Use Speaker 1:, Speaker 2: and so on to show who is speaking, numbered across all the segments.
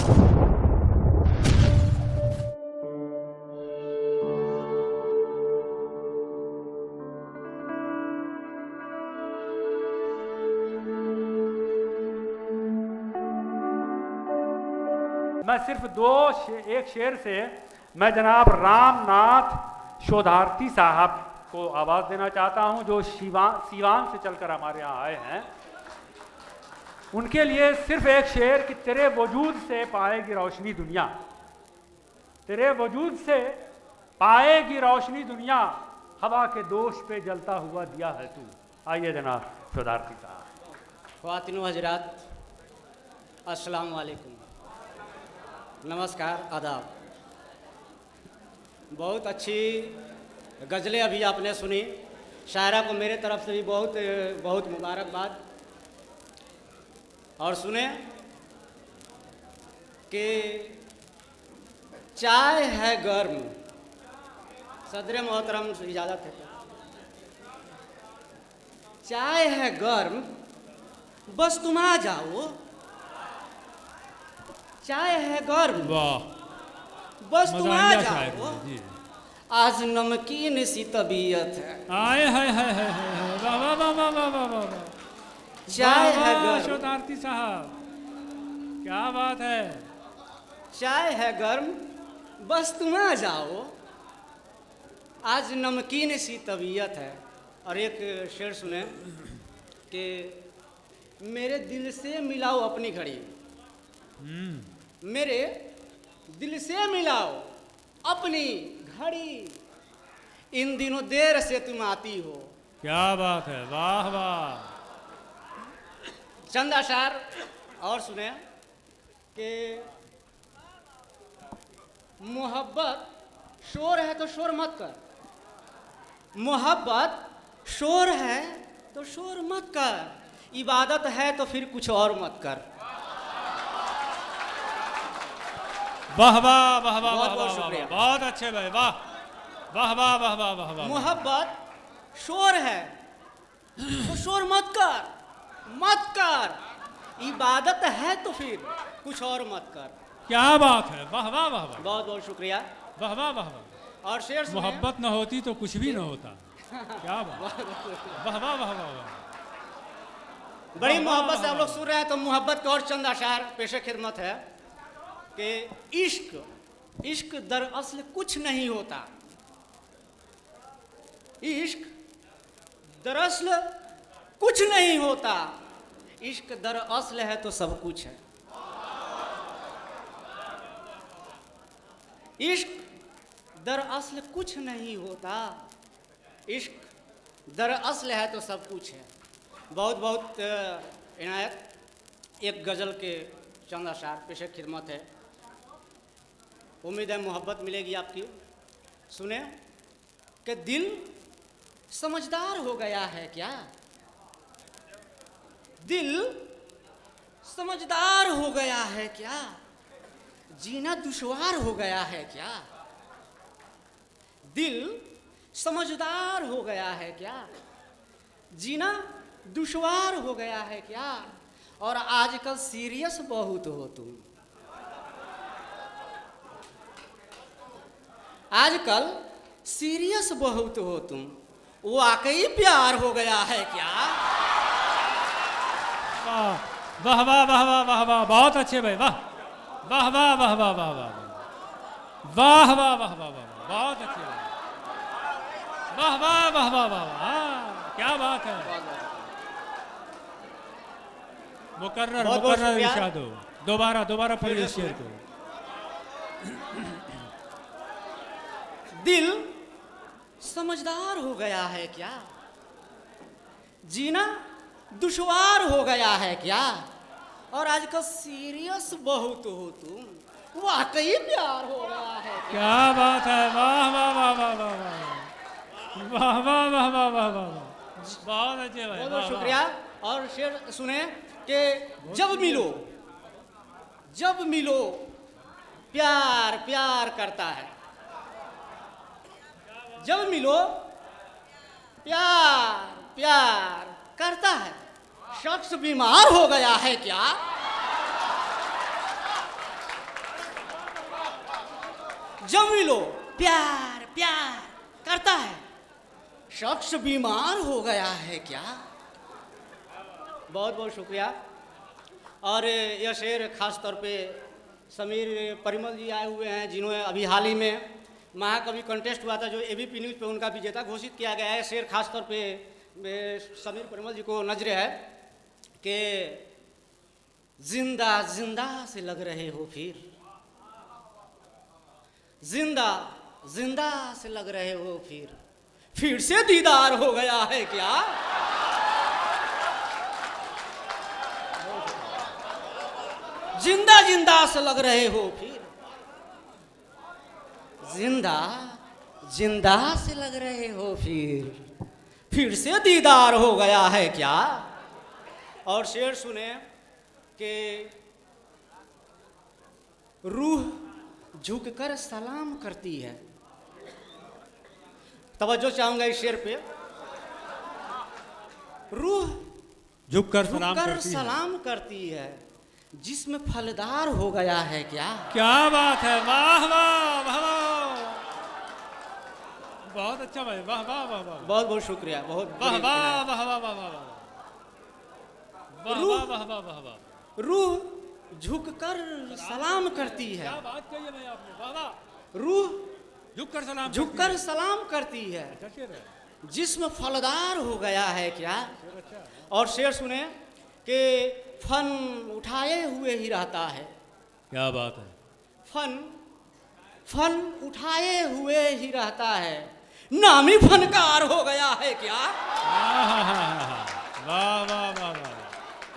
Speaker 1: मैं सिर्फ एक शेर से मैं जनाब रामनाथ शोधार्थी साहब को आवाज़ देना चाहता हूं, जो सीवान से चलकर हमारे यहाँ आए हैं। उनके लिए सिर्फ एक शेर कि तेरे वजूद से पाएगी रोशनी दुनिया, तेरे वजूद से पाएगी रोशनी दुनिया, हवा के दोष पे जलता हुआ दिया है तू। आइए जनाब शोधार्थी साहब।
Speaker 2: ख्वातीन व हज़रात, अस्सलाम वालेकुम, नमस्कार, आदाब। बहुत अच्छी गज़लें अभी आपने सुनी। शायरा को मेरे तरफ से भी बहुत बहुत मुबारकबाद। और सुने कि चाय है गर्म, सदर मोहतरम से इजाज़त है। चाय है गर्म, बस तुम आ जाओ। चाय है गर्म, बस तुम आ जाओ। आज नमकीन सी तबीयत है।
Speaker 3: आए हाय हाय हाय हाय, वाह वाह वाह वाह वाह वाह वाह।
Speaker 2: चाय है गर्म,
Speaker 3: शोधार्थी साहब, क्या बात है।
Speaker 2: चाय है गर्म, बस तुम आ जाओ। आज नमकीन सी तबीयत है। और एक शेर सुने कि मेरे दिल से मिलाओ अपनी घड़ी, मेरे दिल से मिलाओ अपनी घड़ी, इन दिनों देर से तुम आती हो।
Speaker 3: क्या बात है, वाह वाह।
Speaker 2: चंद अशार और सुने कि मोहब्बत शोर है तो शोर मत कर, मोहब्बत शोर है तो शोर मत कर, इबादत है तो फिर कुछ और मत कर।
Speaker 3: वाह वाह वाह वाह,
Speaker 2: बहुत बहुत शुक्रिया,
Speaker 3: बहुत अच्छे भाई, वाह वाह वाह वाह वाह वाह वाह।
Speaker 2: मोहब्बत शोर है तो शोर मत कर, मत कर, इबादत है तो फिर कुछ और मत कर।
Speaker 3: क्या बात है, वाह वाह वाह वाह,
Speaker 2: बहुत बहुत शुक्रिया।
Speaker 3: वाह वाह वाह वाह।
Speaker 2: और शेर सुने।
Speaker 3: मोहब्बत न होती तो कुछ भी न होता। क्या बात, वाह वाह वाह वाह वाह।
Speaker 2: बड़ी मोहब्बत से आप लोग सुन रहे हैं तो मोहब्बत के और चंद अशार पेशे खिदमत है कि इश्क इश्क दरअसल कुछ नहीं होता, इश्क दरअसल कुछ नहीं होता, इश्क दरअसल है तो सब कुछ है। इश्क दरअसल कुछ नहीं होता, इश्क दरअसल है तो सब कुछ है। बहुत बहुत इनायत। एक गज़ल के चंद अशार पेशे खिदमत है। उम्मीद है मोहब्बत मिलेगी आपकी। सुने कि दिल समझदार हो गया है क्या, दिल समझदार हो गया है क्या, जीना दुश्वार हो गया है क्या, दिल समझदार हो गया है क्या, जीना दुश्वार हो गया है क्या, और आजकल सीरियस बहुत हो तुम, आजकल सीरियस बहुत हो तुम, वाकई प्यार हो गया है क्या।
Speaker 3: वाह वाह वाह वाह वाह वाह, बहुत अच्छे भाई, वाह वाह वाह वाह वाह वाह वाह वाह वाह वाह वाह वाह, बहुत अच्छे भाई, वाह वाह वाह वाह वाह वाह, क्या बात है। मुकर्रर मुकर्रर इरशाद हो, दोबारा दोबारा पढ़िए शेर को।
Speaker 2: दिल समझदार हो गया है क्या, जीना दुश्वार हो गया है क्या, और आजकल सीरियस बहुत हो तुम, वाकई प्यार हो गया है क्या।
Speaker 3: क्या बात है, वाह वाह वाह वाह वाह वाह वाह वाह वाह वाह वाह, बहुत अच्छे भाई,
Speaker 2: बहुत बहुत शुक्रिया। और शेर सुने कि जब मिलो, जब मिलो प्यार प्यार करता है, जब मिलो प्यार प्यार करता है, शख्स बीमार हो गया है क्या, जमीलो प्यार प्यार करता है, शख्स बीमार हो गया है क्या। बहुत बहुत शुक्रिया। और यह शेर खास तौर पे समीर परिमल जी आए हुए हैं, जिन्होंने अभी हाल ही में महाकवि कंटेस्ट हुआ था जो एबीपी न्यूज़ पे उनका विजेता घोषित किया गया है। शेर खास तौर पे समीर परिमल जी को नजरे है कि जिंदा जिंदा से लग रहे हो जिंदा जिंदा से लग रहे हो फिर से दीदार हो गया है क्या। जिंदा जिंदा से लग रहे हो जिंदा जिंदा से लग रहे हो फिर से दीदार हो गया है क्या। और शेर सुने कि रूह झुककर सलाम करती है। तवज्जो चाहूंगा इस शेर पे। रूह
Speaker 3: झुककर
Speaker 2: सलाम करती है, जिसमें फलदार हो गया है क्या।
Speaker 3: क्या बात है, वाह वाह वाह वाह, बहुत अच्छा भाई, वाह वाह वाह वाह,
Speaker 2: बहुत बहुत शुक्रिया, बहुत
Speaker 3: वाह वाह वाह वाह वाह वाह वाह वाह वाह वाह वाह।
Speaker 2: रूह झुककर सलाम करती है।
Speaker 3: क्या बात कही है भाई आपने, वाह वाह।
Speaker 2: रूह
Speaker 3: झुककर
Speaker 2: सलाम करती है, जिस्म फलदार हो गया है क्या। और शेर सुने कि फन उठाए हुए ही रहता है।
Speaker 3: क्या बात है।
Speaker 2: फन उठाए हुए ही रहता है, नामी फनकार हो गया है क्या।
Speaker 3: वाह वाह वाह वाह,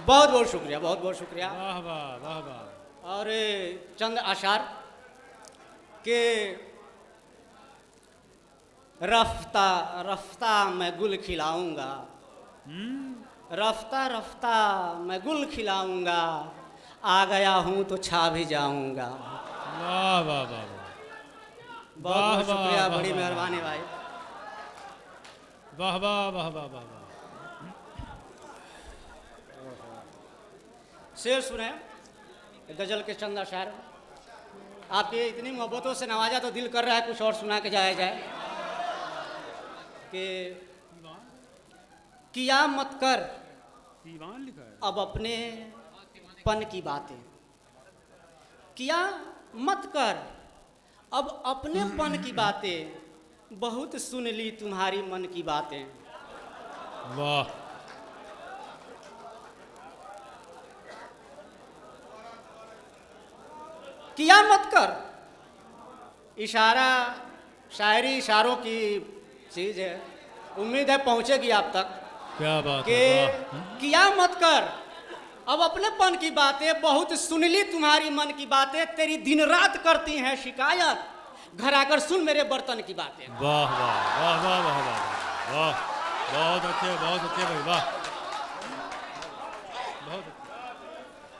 Speaker 2: बहुत बहुत शुक्रिया, बहुत बहुत शुक्रिया।
Speaker 3: वाह वाह वाह वाह।
Speaker 2: और चंद अशार के रफ्ता रफ्ता मैं गुल खिलाऊंगा, रफ्ता रफ्ता मैं गुल खिलाऊंगा, आ गया हूं तो छा भी जाऊंगा।
Speaker 3: वाह वाह वाह,
Speaker 2: बहुत बहुत शुक्रिया, बड़ी मेहरबानी भाई।
Speaker 3: वाह वाह वाह वाह वाह।
Speaker 2: शेर सुने गजल के चंद अशार। आपके इतनी मोहब्बतों से नवाजा तो दिल कर रहा है कुछ और सुना के जाया जाए। कि किया मत कर अब अपने पन की बातें, किया मत कर अब अपने पन की बातें, बहुत सुन ली तुम्हारी मन की बातें।
Speaker 3: वाह।
Speaker 2: किया मत कर, इशारा शायरी इशारों की चीज है, उम्मीद है पहुंचेगी आप तक।
Speaker 3: क्या बात
Speaker 2: कि किया मत कर अब अपने पन की बातें, बहुत सुन ली तुम्हारी मन की बातें, तेरी दिन रात करती हैं शिकायत, घर आकर सुन मेरे बर्तन की बातें।
Speaker 3: वाह वाह वाह वाह वाह वाह वाह, बहुत अच्छे भाई, वाह बहुत।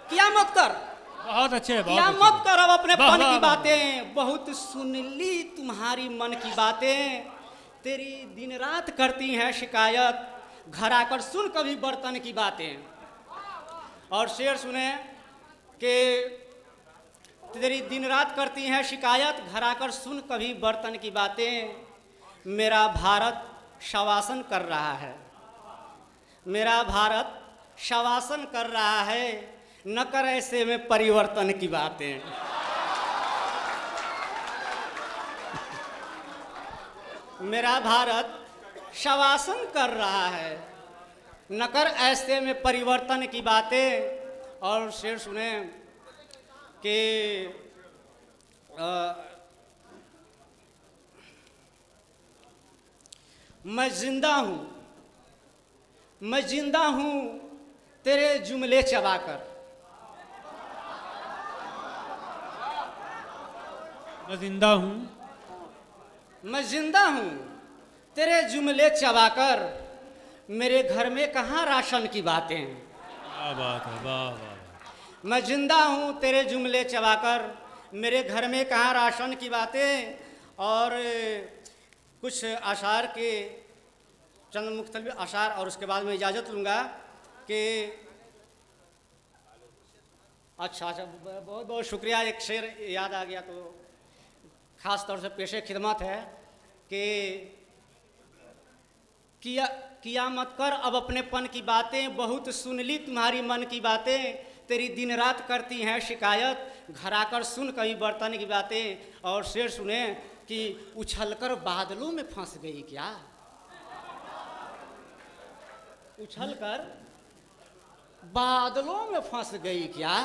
Speaker 2: किया मत कर,
Speaker 3: बहुत अच्छे,
Speaker 2: किया मत कर अब अपने पन की बातें, बहुत सुन ली तुम्हारी मन की बातें, तेरी दिन रात करती हैं शिकायत, घर आकर सुन कभी बर्तन की बातें। और शेर सुने कि तेरी दिन रात करती हैं शिकायत, घर आकर सुन कभी बर्तन की बातें, मेरा भारत शवासन कर रहा है, मेरा भारत शवासन कर रहा है, न कर ऐसे में परिवर्तन की बातें। मेरा भारत शवासन कर रहा है, न कर ऐसे में परिवर्तन की बातें। और शेर सुने कि मैं जिंदा हूं तेरे जुमले चबाकर,
Speaker 3: मैं जिंदा हूं तेरे जुमले चबाकर, मेरे घर में कहाँ राशन की बातें। क्या बात है, वाह वाह।
Speaker 2: मैं जिंदा हूँ तेरे जुमले चबाकर, मेरे घर में कहाँ राशन की बातें। और कुछ अशार के चंद मुख्तलिफ अशार, और उसके बाद मैं इजाज़त लूँगा कि अच्छा बहुत बहुत शुक्रिया। एक शेर याद आ गया तो ख़ास तौर से पेशे खिदमत है कि किया मत कर अब अपनेपन की बातें, बहुत सुन ली तुम्हारी मन की बातें, तेरी दिन रात करती हैं शिकायत, घर आकर सुन कभी बर्तन की बातें। और शेर सुने कि उछलकर बादलों में फंस गई क्या, उछलकर बादलों में फंस गई क्या,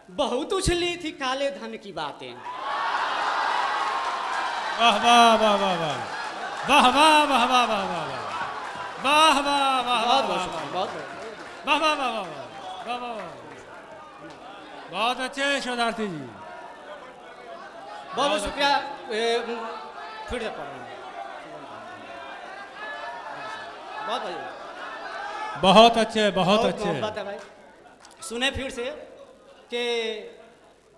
Speaker 2: बहुत उछली थी काले धन की बातें।
Speaker 3: वाह वाह वाह वाह वाह वाह वाह वाह वाह वाह वाह वाह वाह वाह
Speaker 2: बहुत
Speaker 3: वाह
Speaker 2: बहुत शुक्रिया, बहुत
Speaker 3: वाह वाह वाह वाह वाह वाह वाह। बहुत अच्छे शोधार्थी जी,
Speaker 2: बहुत शुक्रिया। फिर से पढ़ रहा हूँ। बहुत बढ़िया,
Speaker 3: बहुत अच्छे, बहुत अच्छे।
Speaker 2: मोहब्बत है भाई। सुने फिर से कि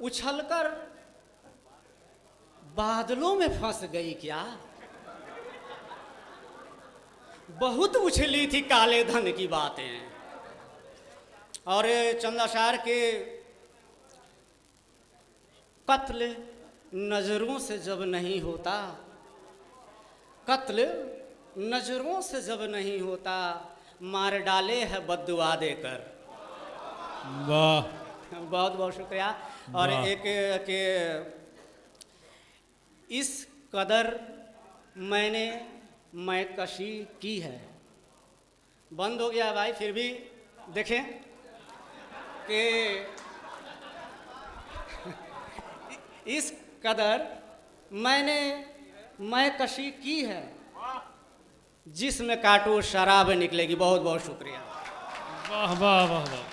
Speaker 2: उछलकर बादलों में फंस गई क्या, बहुत उछली थी काले धन की बातें। और चंदाशार के कत्ल नजरों से जब नहीं होता, कत्ल नजरों से जब नहीं होता, मार डाले है बद्दुआ देकर।
Speaker 3: वाह,
Speaker 2: बहुत बहुत शुक्रिया। और
Speaker 3: वाह।
Speaker 2: एक के इस कदर मैंने मैं कशी की है, बंद हो गया भाई, फिर भी देखें कि इस कदर मैंने मैं कशी की है, जिसमें काटो शराब निकलेगी। बहुत बहुत शुक्रिया।
Speaker 3: वाह वाह वाह वाह।